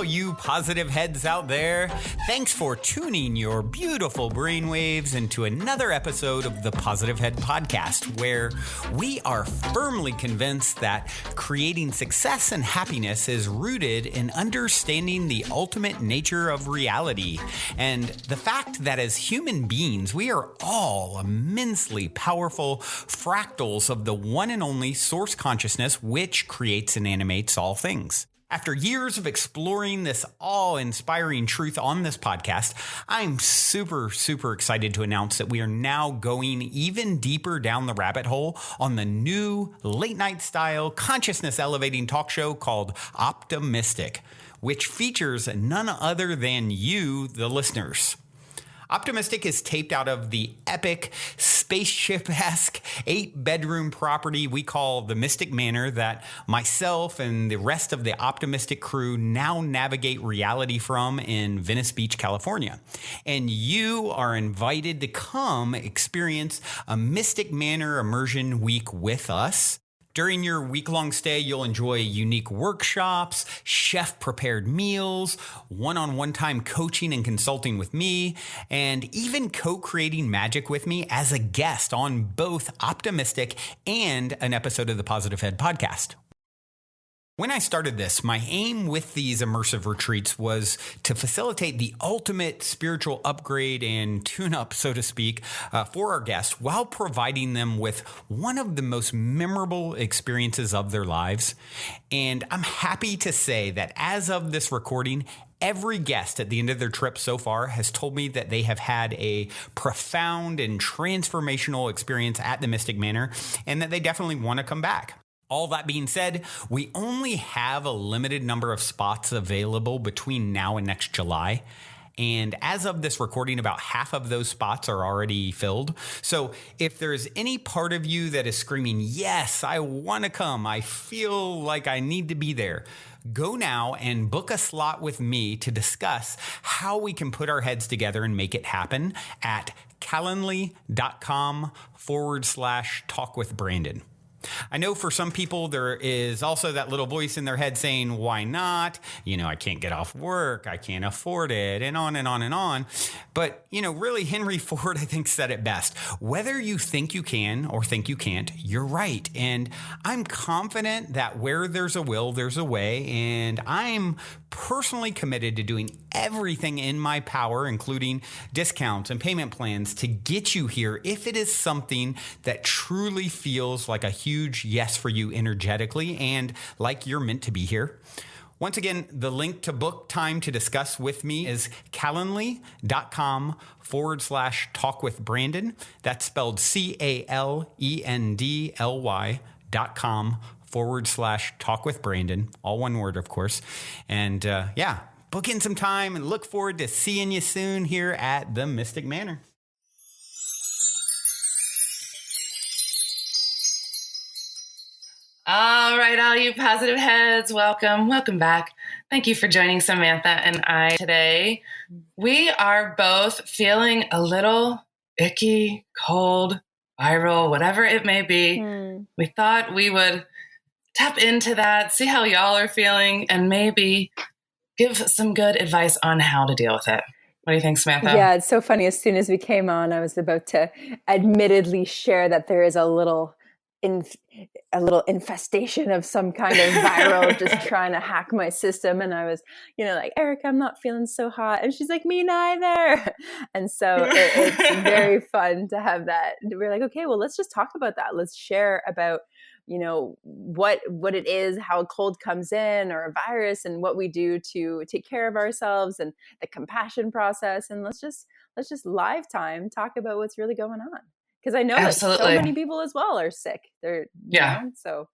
you positive heads out there. Thanks for tuning your beautiful brainwaves into another episode of the Positive Head Podcast, where we are firmly convinced that creating success and happiness is rooted in understanding the ultimate nature of reality, and the fact that as human beings, we are all immensely powerful fractals of the one and only source consciousness which creates and animates all things. After years of exploring this awe-inspiring truth on this podcast, I'm super excited to announce that we are now going even deeper down the rabbit hole on the new late-night style consciousness-elevating talk show called Optimistic, which features none other than you, the listeners. Optimistic is taped out of the epic, spaceship-esque 8-bedroom property we call the Mystic Manor that myself and the rest of the Optimistic crew now navigate reality from in Venice Beach, California. And you are invited to come experience a Mystic Manor immersion week with us. During your week-long stay, you'll enjoy unique workshops, chef-prepared meals, one-on-one time coaching and consulting with me, and even co-creating magic with me as a guest on both Optimistic and an episode of the Positive Head podcast. When I started this, my aim with these immersive retreats was to facilitate the ultimate spiritual upgrade and tune-up, so to speak, for our guests while providing them with one of the most memorable experiences of their lives. And I'm happy to say that as of this recording, every guest at the end of their trip so far has told me that they have had a profound and transformational experience at the Mystic Manor and that they definitely want to come back. All that being said, we only have a limited number of spots available between now and next July. And as of this recording, about half of those spots are already filled. So if there's any part of you that is screaming, yes, I want to come, I feel like I need to be there, go now and book a slot with me to discuss how we can put our heads together and make it happen at calendly.com/talkwithbrandon. I know for some people there is also that little voice in their head saying, why not? I can't get off work. I can't afford it, and on and on and on. But, really Henry Ford, I think, said it best. Whether you think you can or think you can't, you're right. And I'm confident that where there's a will, there's a way. And I'm personally committed to doing everything in my power, including discounts and payment plans, to get you here if it is something that truly feels like a huge yes for you energetically and like you're meant to be here. Once again, the link to book time to discuss with me is calendly.com/talkwithbrandon. That's spelled calendly.com/talkwithbrandon. All one word, of course. And book in some time and look forward to seeing you soon here at the Mystic Manor. All right, all you positive heads, welcome back. Thank you for joining Samantha and I today. We are both feeling a little icky, cold, viral, whatever it may be. We thought we would tap into that, see how y'all are feeling, and maybe give some good advice on how to deal with it. What do you think, Samantha? Yeah, it's so funny. As soon as we came on, I was about to admittedly share that there is a little infestation of some kind of viral just trying to hack my system. And I was, like, Erica, I'm not feeling so hot. And she's like, me neither. And so it's very fun to have that. We're like, okay, well, let's just talk about that. Let's share about, what it is, how a cold comes in or a virus, and what we do to take care of ourselves and the compassion process. And let's just live time talk about what's really going on. Because I know that so many people as well are sick. So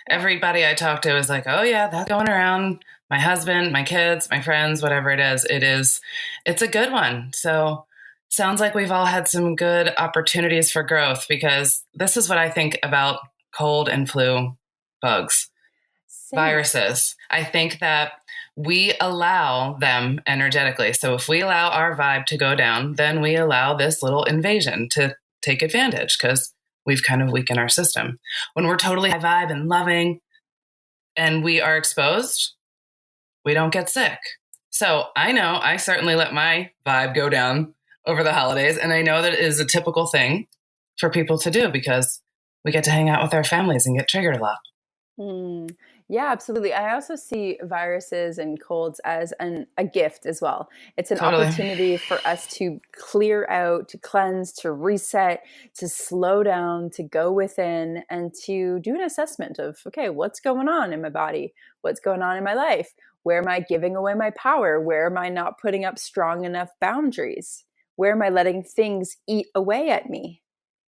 everybody I talk to is like, oh yeah, that's going around. My husband, my kids, my friends, whatever it is, it's a good one. So sounds like we've all had some good opportunities for growth, because this is what I think about cold and flu bugs, viruses. I think that we allow them energetically. So if we allow our vibe to go down, then we allow this little invasion to take advantage, because we've kind of weakened our system. When we're totally high vibe and loving and we are exposed, we don't get sick. So I know I certainly let my vibe go down over the holidays. And I know that it is a typical thing for people to do because we get to hang out with our families and get triggered a lot. Mm, yeah, absolutely. I also see viruses and colds as a gift as well. It's an Totally. opportunity for us to clear out, to cleanse, to reset, to slow down, to go within, and to do an assessment of, okay, what's going on in my body? What's going on in my life? Where am I giving away my power? Where am I not putting up strong enough boundaries? Where am I letting things eat away at me?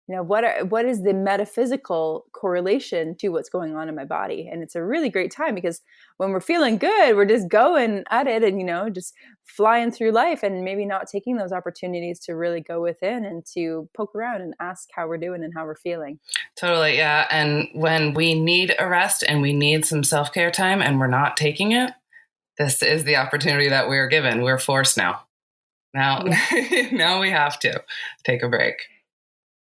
What is the metaphysical correlation to what's going on in my body? And it's a really great time because when we're feeling good, we're just going at it and, just flying through life and maybe not taking those opportunities to really go within and to poke around and ask how we're doing and how we're feeling. Totally. Yeah. And when we need a rest and we need some self-care time and we're not taking it, this is the opportunity that we're given. We're forced now. Now we have to take a break.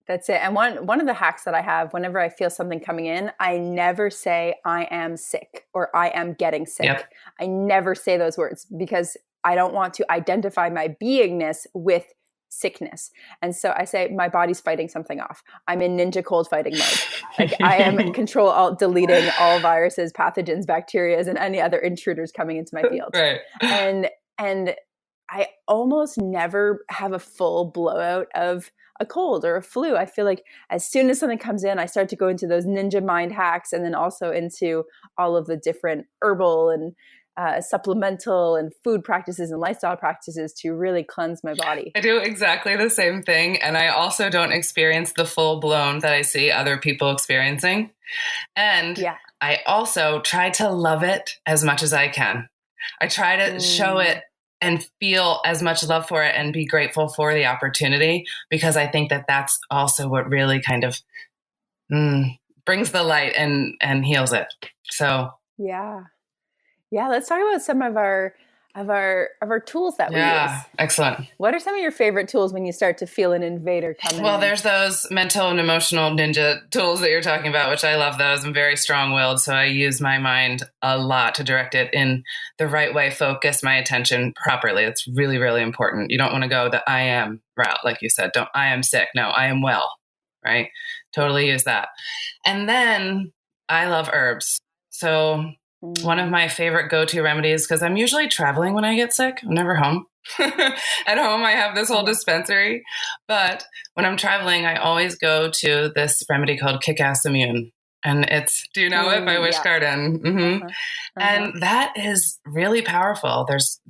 That's it. And one of the hacks that I have whenever I feel something coming in, I never say I am sick or I am getting sick. Yep. I never say those words because I don't want to identify my beingness with sickness. And so I say my body's fighting something off. I'm in ninja cold fighting mode. Like I am control alt deleting all viruses, pathogens, bacteria, and any other intruders coming into my field. Right. And I almost never have a full blowout of a cold or a flu. I feel like as soon as something comes in, I start to go into those ninja mind hacks and then also into all of the different herbal and supplemental and food practices and lifestyle practices to really cleanse my body. I do exactly the same thing. And I also don't experience the full blown that I see other people experiencing. And I also try to love it as much as I can. I try to show it and feel as much love for it and be grateful for the opportunity, because I think that that's also what really kind of brings the light and heals it. So yeah, let's talk about some of our tools that we use. Excellent. What are some of your favorite tools when you start to feel an invader coming in? There's those mental and emotional ninja tools that you're talking about, which I love those. I'm very strong-willed, so I use my mind a lot to direct it in the right way, focus my attention properly. It's really, really important. You don't want to go the I am route, like you said. Don't I am sick. No, I am well, right? Totally use that. And then I love herbs. So one of my favorite go-to remedies, because I'm usually traveling when I get sick. I'm never home. At home, I have this whole dispensary. But when I'm traveling, I always go to this remedy called Kick-Ass Immune. And it's, do you know it, by Wish Garden? Mm-hmm. And that is really powerful. There's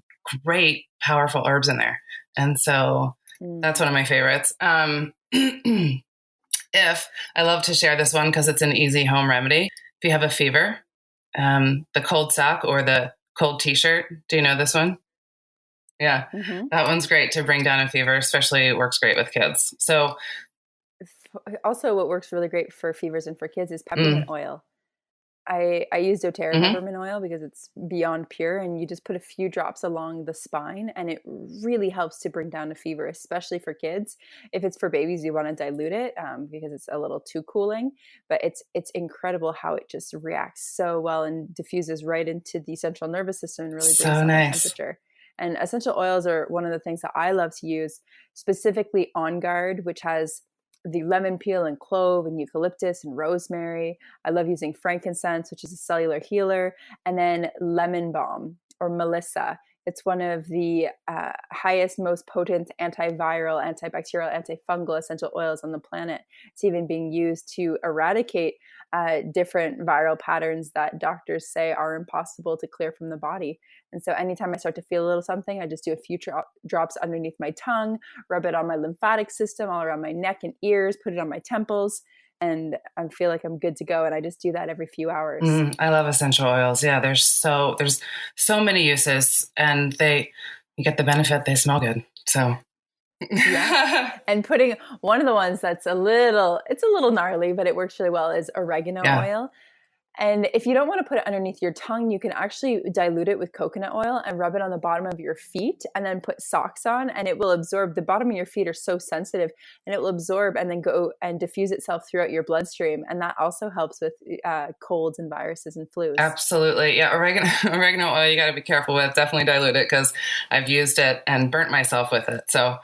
great, powerful herbs in there. And so that's one of my favorites. If I love to share this one because it's an easy home remedy. If you have a fever, the cold sock or the cold t-shirt. Do you know this one? Yeah. That one's great to bring down a fever, especially works great with kids. So also what works really great for fevers and for kids is peppermint oil. I use doTERRA peppermint oil because it's beyond pure, and you just put a few drops along the spine and it really helps to bring down a fever, especially for kids. If it's for babies, you want to dilute it because it's a little too cooling, but it's incredible how it just reacts so well and diffuses right into the central nervous system and really brings down the temperature. And essential oils are one of the things that I love to use, specifically On Guard, which has the lemon peel and clove and eucalyptus and rosemary. I love using frankincense, which is a cellular healer, and then lemon balm or Melissa. It's one of the highest, most potent antiviral, antibacterial, antifungal essential oils on the planet. It's even being used to eradicate different viral patterns that doctors say are impossible to clear from the body. And so anytime I start to feel a little something, I just do a few drops underneath my tongue, rub it on my lymphatic system, all around my neck and ears, put it on my temples, and I feel like I'm good to go. And I just do that every few hours. I love essential oils. Yeah, there's so many uses, and you get the benefit. They smell good. So and putting one of the ones that's it's a little gnarly, but it works really well, is oregano oil. And if you don't want to put it underneath your tongue, you can actually dilute it with coconut oil and rub it on the bottom of your feet and then put socks on, and it will absorb. The bottom of your feet are so sensitive, and it will absorb and then go and diffuse itself throughout your bloodstream. And that also helps with colds and viruses and flus. Absolutely. Yeah. Oregano oil, you got to be careful with. Definitely dilute it, because I've used it and burnt myself with it. So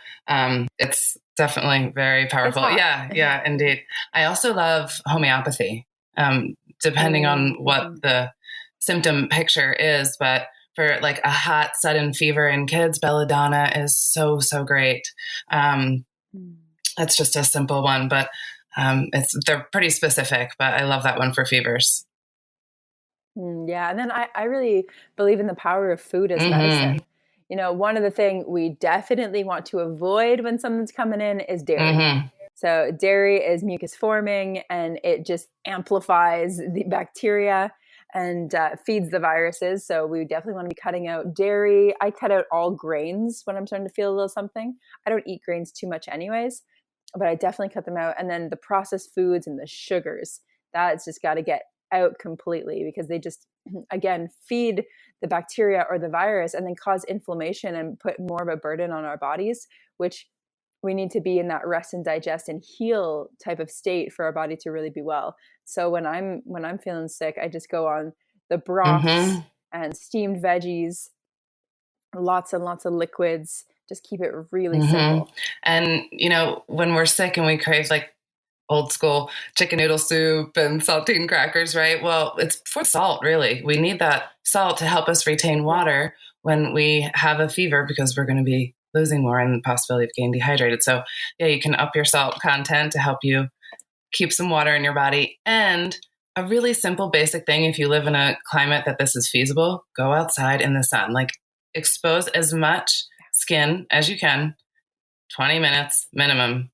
it's definitely very powerful. Yeah, indeed. I also love homeopathy. Depending on what the symptom picture is, but for like a hot sudden fever in kids, belladonna is so great. That's just a simple one, but they're pretty specific, but I love that one for fevers. Yeah. And then I really believe in the power of food as medicine. You know, one of the things we definitely want to avoid when something's coming in is dairy. So dairy is mucus forming, and it just amplifies the bacteria and feeds the viruses. So we definitely want to be cutting out dairy. I cut out all grains when I'm starting to feel a little something. I don't eat grains too much anyways, but I definitely cut them out. And then the processed foods and the sugars, that's just got to get out completely, because they just, again, feed the bacteria or the virus and then cause inflammation and put more of a burden on our bodies, which we need to be in that rest and digest and heal type of state for our body to really be well. So when I'm feeling sick, I just go on the broths and steamed veggies, lots and lots of liquids. Just keep it really simple. And you know, when we're sick and we crave like old school chicken noodle soup and saltine crackers, right? Well, it's for salt, really. We need that salt to help us retain water when we have a fever, because we're going to be losing more and the possibility of getting dehydrated. So yeah, you can up your salt content to help you keep some water in your body. And a really simple, basic thing, if you live in a climate that this is feasible, go outside in the sun. Like, expose as much skin as you can, 20 minutes minimum.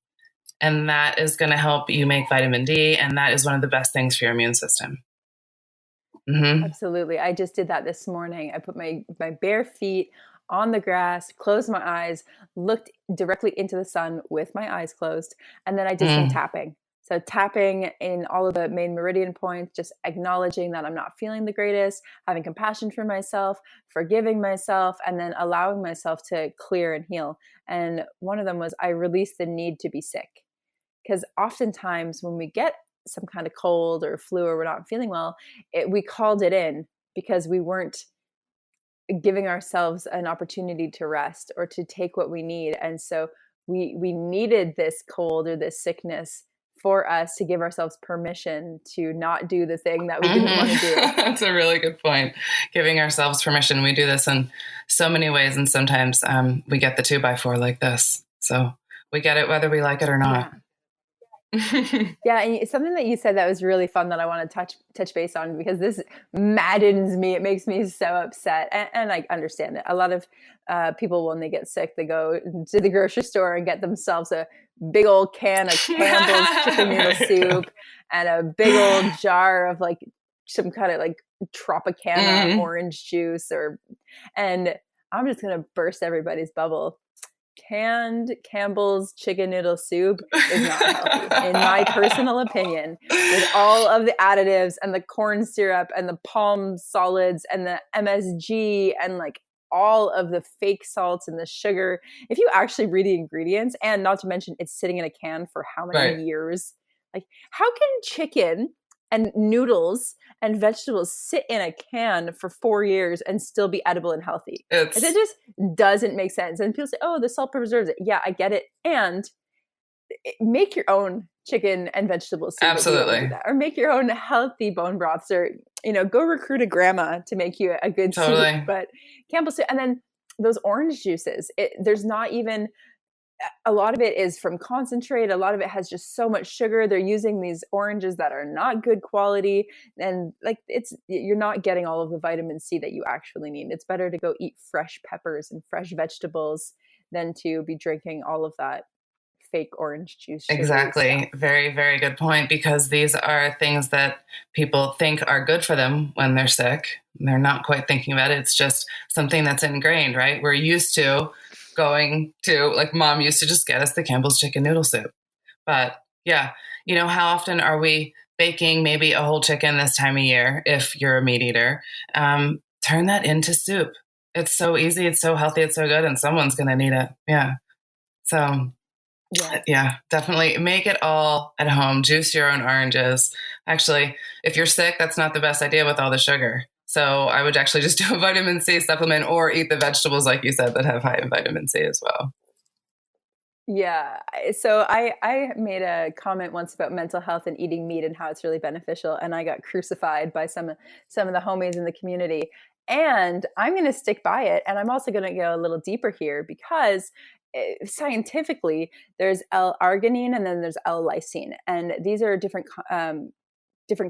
And that is going to help you make vitamin D. And that is one of the best things for your immune system. Absolutely. I just did that this morning. I put my bare feet on the grass, closed my eyes, looked directly into the sun with my eyes closed, and then I did some tapping. So tapping in all of the main meridian points, just acknowledging that I'm not feeling the greatest, having compassion for myself, forgiving myself, and then allowing myself to clear and heal. And one of them was I released the need to be sick. Because oftentimes when we get some kind of cold or flu or we're not feeling well, we called it in because we weren't giving ourselves an opportunity to rest or to take what we need. And so we needed this cold or this sickness for us to give ourselves permission to not do the thing that we didn't want to do. That's a really good point. Giving ourselves permission. We do this in so many ways. And sometimes we get the 2x4 like this. So we get it whether we like it or not. Yeah, and something that you said that was really fun that I want to touch base on, because this maddens me. It makes me so upset, and I understand it. A lot of people, when they get sick, they go to the grocery store and get themselves a big old can of Campbell's chicken noodle soup and a big old jar of like some kind of like Tropicana orange juice, and I'm just gonna burst everybody's bubble. Canned Campbell's chicken noodle soup is not healthy, in my personal opinion, with all of the additives and the corn syrup and the palm solids and the MSG and like all of the fake salts and the sugar. If you actually read the ingredients, and not to mention it's sitting in a can for how many years, like how can chicken and noodles and vegetables sit in a can for 4 years and still be edible and healthy? It just doesn't make sense. And people say, oh, the salt preserves it. Yeah, I get it. And make your own chicken and vegetable soup. Absolutely. Or make your own healthy bone broths, or, go recruit a grandma to make you a good soup. But Campbell's soup. And then those orange juices, there's not even... a lot of it is from concentrate. A lot of it has just so much sugar. They're using these oranges that are not good quality. And like, you're not getting all of the vitamin C that you actually need. It's better to go eat fresh peppers and fresh vegetables than to be drinking all of that fake orange juice. Exactly. Very, very good point, because these are things that people think are good for them when they're sick. They're not quite thinking about it. It's just something that's ingrained, right? We're used to going to, like, mom used to just get us the Campbell's chicken noodle soup. But yeah, how often are we baking maybe a whole chicken this time of year, if you're a meat eater, turn that into soup. It's so easy. It's so healthy. It's so good. And someone's going to need it. Yeah. So yeah, definitely make it all at home. Juice your own oranges. Actually, if you're sick, that's not the best idea with all the sugar. So I would actually just do a vitamin C supplement or eat the vegetables, like you said, that have high in vitamin C as well. Yeah. So I made a comment once about mental health and eating meat and how it's really beneficial. And I got crucified by some of the homies in the community. And I'm going to stick by it. And I'm also going to go a little deeper here because scientifically there's L-arginine and then there's L-lysine. And these are different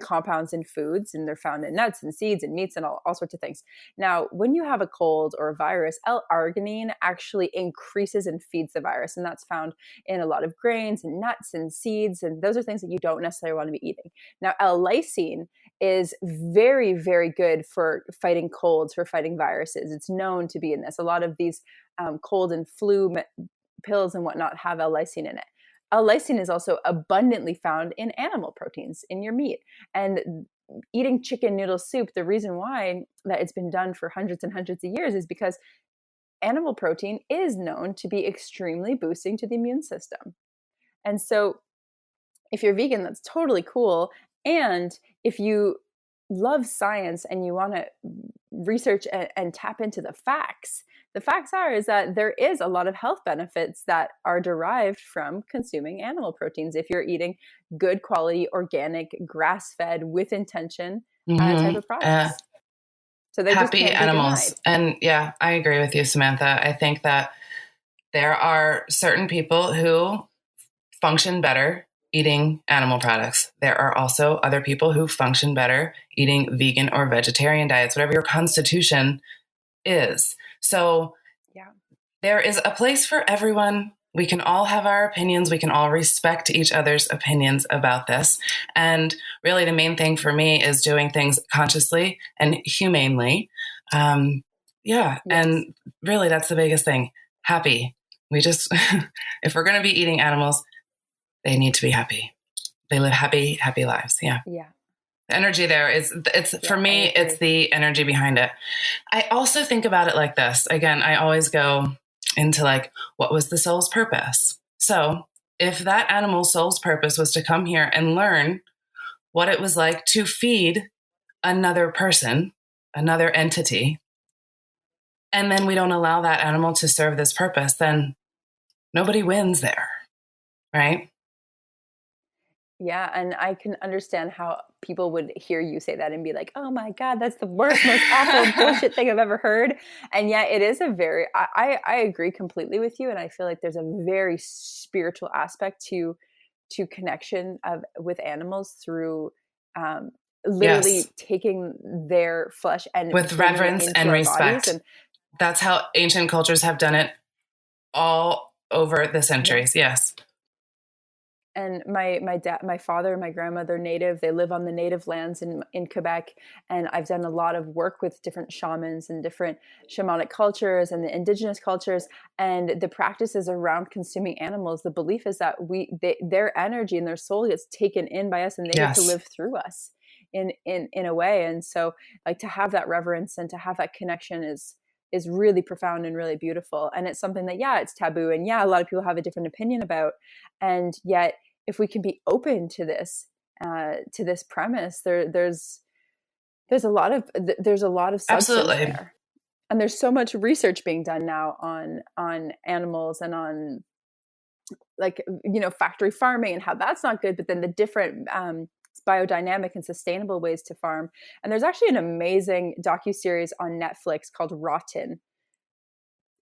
compounds in foods, and they're found in nuts and seeds and meats and all sorts of things. Now, when you have a cold or a virus, L-arginine actually increases and feeds the virus, and that's found in a lot of grains and nuts and seeds, and those are things that you don't necessarily want to be eating. Now, L-lysine is very, very good for fighting colds, for fighting viruses. It's known to be in this. A lot of these cold and flu pills and whatnot have L-lysine in it. L-lysine is also abundantly found in animal proteins in your meat. And eating chicken noodle soup, the reason why that it's been done for hundreds and hundreds of years is because animal protein is known to be extremely boosting to the immune system. And so if you're vegan, that's totally cool. And if you love science and you want to research and tap into the facts is that there is a lot of health benefits that are derived from consuming animal proteins if you're eating good quality, organic, grass-fed, with intention type of products. So they happy just can't animals. be denied. And yeah, I agree with you, Samantha. I think that there are certain people who function better eating animal products. There are also other people who function better eating vegan or vegetarian diets, whatever your constitution is. So there is a place for everyone. We can all have our opinions. We can all respect each other's opinions about this. And really the main thing for me is doing things consciously and humanely. Yes. And really that's the biggest thing. Happy. We just, if we're going to be eating animals, they need to be happy. They live happy, happy lives. Yeah. Yeah. The energy there is, for me, it's the energy behind it. I also think about it like this. Again, I always go into like, what was the soul's purpose? So if that animal's soul's purpose was to come here and learn what it was like to feed another person, another entity, and then we don't allow that animal to serve this purpose, then nobody wins there, right? Yeah, and I can understand how people would hear you say that and be like, oh my God, that's the worst, most awful bullshit thing I've ever heard. And yet it is a very, I agree completely with you. And I feel like there's a very spiritual aspect to connection with animals through literally taking their flesh and with reverence and respect. And that's how ancient cultures have done it all over the centuries. Yes. And my dad, my father, and my grandmother, native. They live on the native lands in Quebec. And I've done a lot of work with different shamans and different shamanic cultures and the indigenous cultures. And the practices around consuming animals, the belief is that their energy and their soul gets taken in by us, and they get to live through us in a way. And so, like, to have that reverence and to have that connection is really profound and really beautiful. And it's something that, it's taboo. And a lot of people have a different opinion about. And yet, if we can be open to this premise, there's a lot of substance Absolutely. there. And there's so much research being done now on animals and on, like, factory farming and how that's not good, but then the different biodynamic and sustainable ways to farm. And there's actually an amazing docuseries on Netflix called Rotten.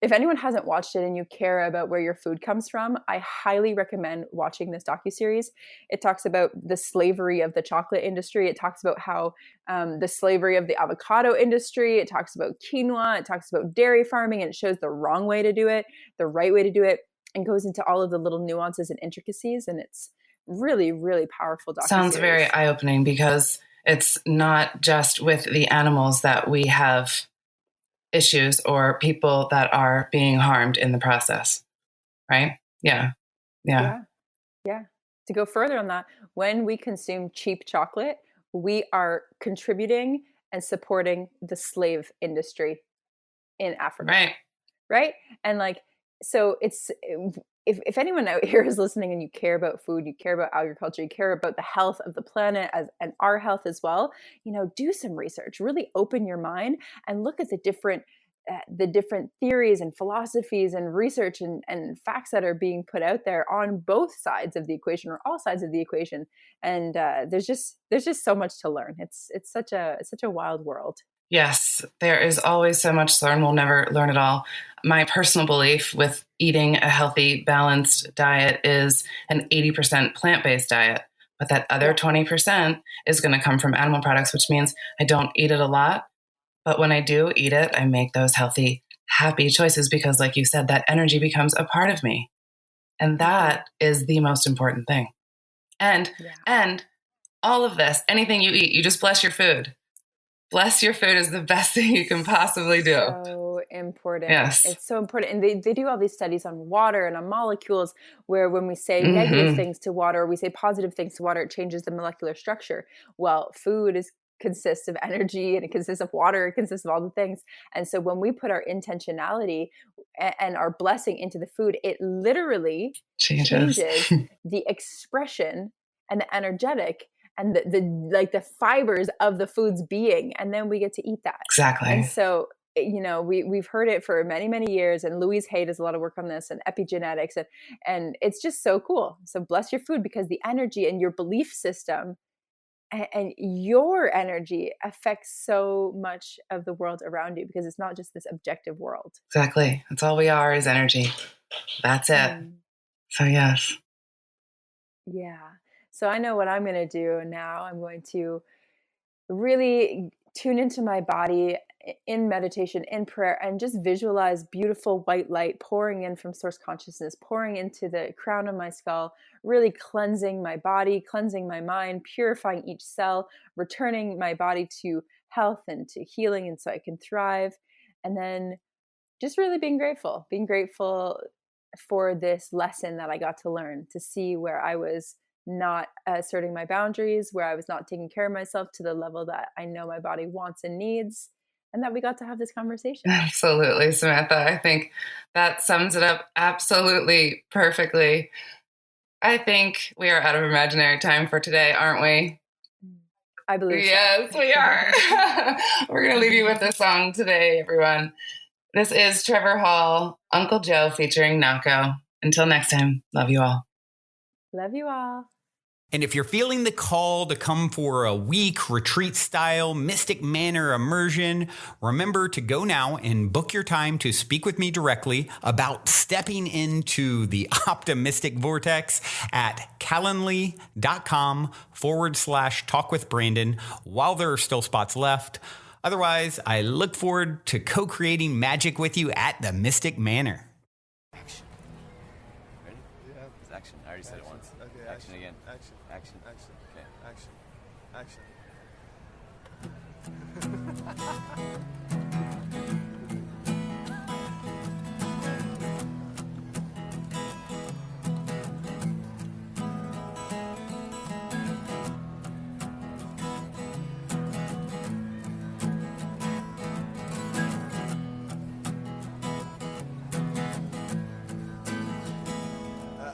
If anyone hasn't watched it and you care about where your food comes from, I highly recommend watching this docuseries. It talks about the slavery of the chocolate industry. It talks about how the slavery of the avocado industry. It talks about quinoa. It talks about dairy farming, and it shows the wrong way to do it, the right way to do it, and goes into all of the little nuances and intricacies. And it's really, really powerful docuseries. Sounds very eye-opening, because it's not just with the animals that we have issues or people that are being harmed in the process, right? Yeah. to go further on that, when we consume cheap chocolate, we are contributing and supporting the slave industry in Africa. Right. Right. And like, so it's, if anyone out here is listening and you care about food, you care about agriculture, you care about the health of the planet and our health as well, do some research, really open your mind and look at the different theories and philosophies and research and facts that are being put out there on both sides of the equation or all sides of the equation. And there's just so much to learn. It's such a wild world. Yes, there is always so much to learn. We'll never learn it all. My personal belief with eating a healthy, balanced diet is an 80% plant-based diet, but that other 20% is going to come from animal products, which means I don't eat it a lot. But when I do eat it, I make those healthy, happy choices because, like you said, that energy becomes a part of me. And that is the most important thing. And all of this, anything you eat, you just bless your food. Bless your food is the best thing you can possibly do. So important. Yes. It's so important. And they do all these studies on water and on molecules where when we say negative things to water, or we say positive things to water, it changes the molecular structure. Well, food consists of energy and it consists of water. It consists of all the things. And so when we put our intentionality and our blessing into the food, it literally changes the expression and the energetic and the fibers of the food's being, and then we get to eat that. Exactly. And so, we've heard it for many, many years, and Louise Hay does a lot of work on this and epigenetics, and it's just so cool. So bless your food, because the energy and your belief system and your energy affects so much of the world around you, because it's not just this objective world. Exactly. That's all we are, is energy. That's it. So yes. Yeah. So I know what I'm going to do now. I'm going to really tune into my body in meditation, in prayer, and just visualize beautiful white light pouring in from source consciousness, pouring into the crown of my skull, really cleansing my body, cleansing my mind, purifying each cell, returning my body to health and to healing, and so I can thrive. And then just really being grateful for this lesson that I got to learn, to see where I was not asserting my boundaries, where I was not taking care of myself to the level that I know my body wants and needs, and that we got to have this conversation. Absolutely, Samantha. I think that sums it up absolutely perfectly. I think we are out of imaginary time for today, aren't we? I believe yes, so. We are. We're going to leave you with this song today, everyone. This is Trevor Hall, Uncle Joe featuring Nako. Until next time, love you all. Love you all. And if you're feeling the call to come for a week retreat-style Mystic Manor immersion, remember to go now and book your time to speak with me directly about stepping into the optimistic vortex at calendly.com/talk with Brandon while there are still spots left. Otherwise, I look forward to co-creating magic with you at the Mystic Manor. Action. Ready? Yeah. It's action. I already said it once. Okay, action again. Action. Action. Action. Okay. Action.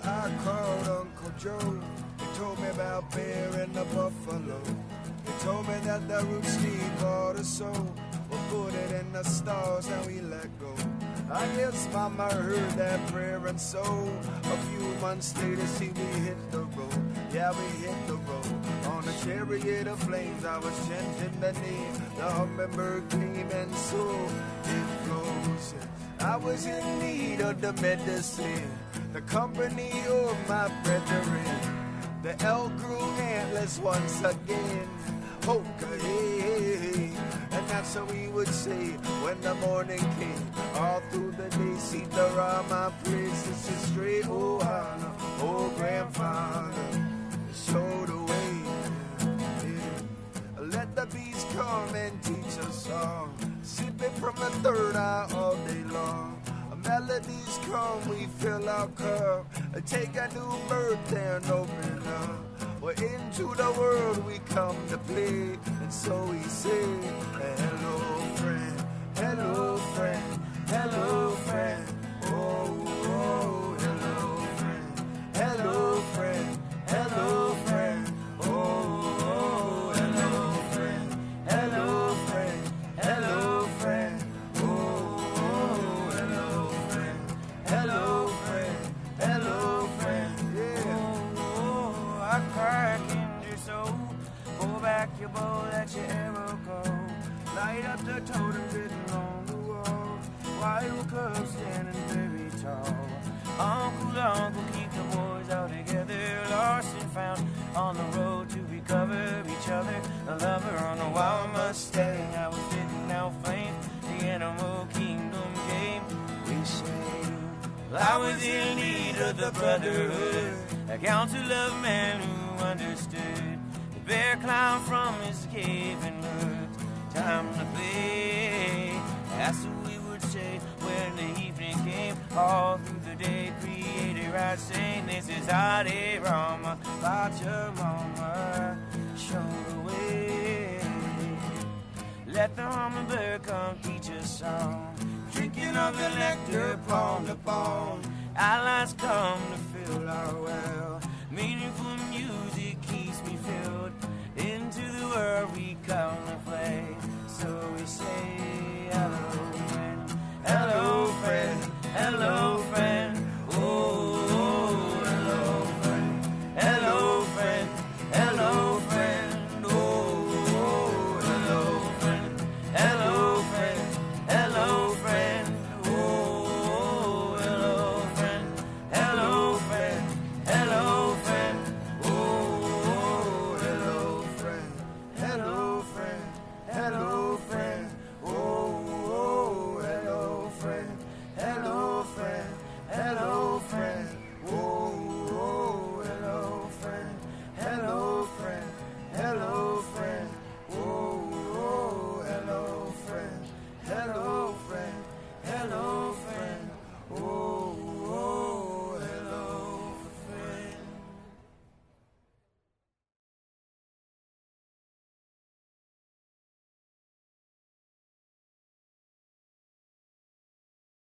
I called Uncle Joe. He told me about bear and the buffalo. He told me that the roots need water, so we'll put it in the stars and we let go. I guess Mama heard that prayer, and so a few months later, see, we hit the road. Yeah, we hit the road. On a chariot of flames, I was chanting the name. The hummingbird came and so it flows. I was in need of the medicine, the company of my brethren. The elk grew antlers once again. Okay, and that's what we would say when the morning came. All through the day, see the Rama praises is straight. Oh, Hannah, oh, grandfather, show the way. Yeah. Let the bees come and teach us all, sipping from the third eye all day long. melodies come, we fill our cup. Take a new birthday and open up. Well, into the world we come to play. And so we say, hello friend, hello friend, hello friend. Oh, oh, hello friend, hello friend, hello friend. Oh, oh, hello friend, hello friend, hello friend. Oh, oh, hello friend, hello friend, hello friend. Yeah. Oh, I crack in your soul. Pull back your bow, let your arrow go. Light up the totems written on the wall. Wild cub standing very tall. Uncle, keep the boys all together. Lost and found on the road to recover each other. A lover on a wild Mustang. I was sitting out flame. The animal kingdom came. We say, well, I was in need of the brotherhood. A council of men who understood. The bear climbed from his cave and looked. Time to play. That's what we would say when the evening came. All through the day, creator I sing. This is Hare Rama, about your mama. Show the way. Let the hummingbird come teach a song. Drinking of the nectar, palm to palm. Allies come to fill our well. Meaningful music.